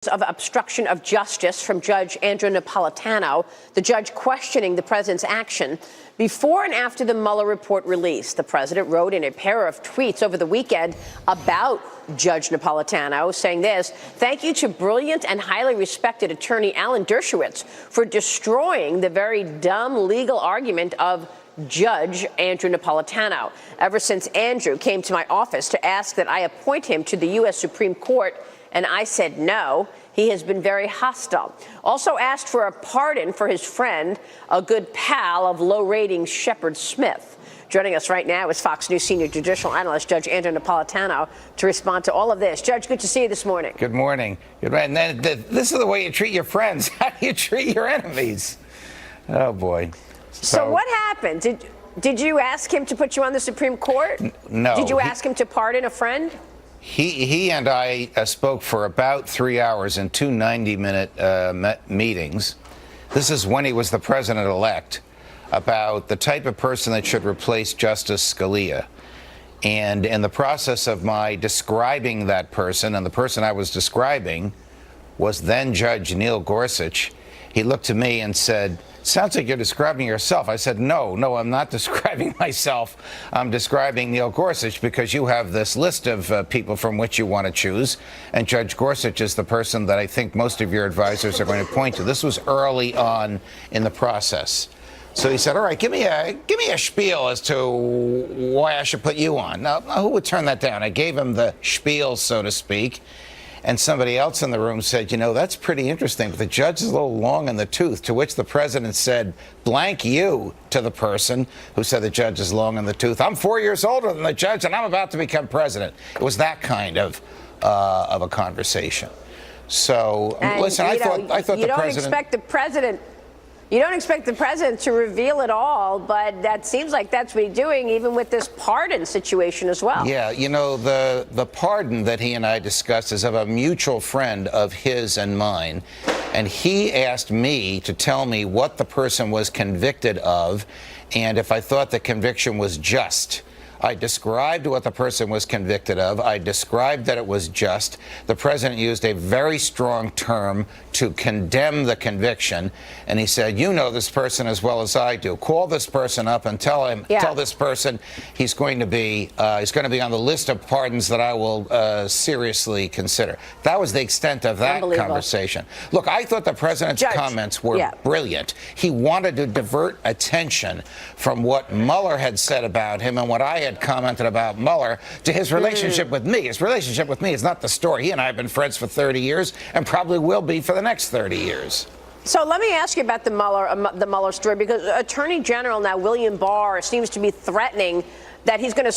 Of obstruction of justice from Judge Andrew Napolitano, the judge questioning the president's action before and after the Mueller report release. The president wrote in a pair of tweets over the weekend about Judge Napolitano, saying this: "Thank you to brilliant and highly respected attorney Alan Dershowitz for destroying the very dumb legal argument of Judge Andrew Napolitano. Ever since Andrew came to my office to ask that I appoint him to the U.S. Supreme Court, and I said no, he has been very hostile. Also asked for a pardon for his friend, a good pal of low ratings Shepard Smith." Joining us right now is Fox News senior judicial analyst Judge Andrew Napolitano to respond to all of this. Judge, good to see you this morning. Good morning. And then this is the way you treat your friends. How do you treat your enemies? Oh, boy. So what happened? Did you ask him to put you on the Supreme Court? No. Did you ask him to pardon a friend? He and I spoke for about 3 hours in two 90-minute meetings. This is when he was the president-elect, about the type of person that should replace Justice Scalia. And in the process of my describing that person, and the person I was describing was then Judge Neil Gorsuch, he looked to me and said, "Sounds like you're describing yourself." I said, no, I'm not describing myself. I'm describing Neil Gorsuch, because you have this list of people from which you want to choose. And Judge Gorsuch is the person that I think most of your advisors are going to point to. This was early on in the process. So he said, all right, give me a spiel as to why I should put you on. Now, who would turn that down? I gave him the spiel, so to speak. And somebody else in the room said, you know, that's pretty interesting, but the judge is a little long in the tooth, to which the president said, blank you, to the person who said the judge is long in the tooth. I'm 4 years older than the judge, and I'm about to become president. It was that kind of a conversation. So, and listen, I thought the president... You don't expect the president to reveal it all, but that seems like that's what he's doing, even with this pardon situation as well. Yeah, you know, the pardon that he and I discussed is of a mutual friend of his and mine. And he asked me to tell me what the person was convicted of and if I thought the conviction was just. I described what the person was convicted of. I described that it was just. The president used a very strong term to condemn the conviction, and he said, you know this person as well as I do. Call this person up and tell this person he's going to be on the list of pardons that I will seriously consider. That was the extent of that conversation. Look, I thought the president's comments were brilliant. He wanted to divert attention from what Mueller had said about him and what I had commented about Mueller to his relationship with me. His relationship with me is not the story. He and I have been friends for 30 years and probably will be for the next 30 years. So let me ask you about the Mueller story, because Attorney General now William Barr seems to be threatening that he's going to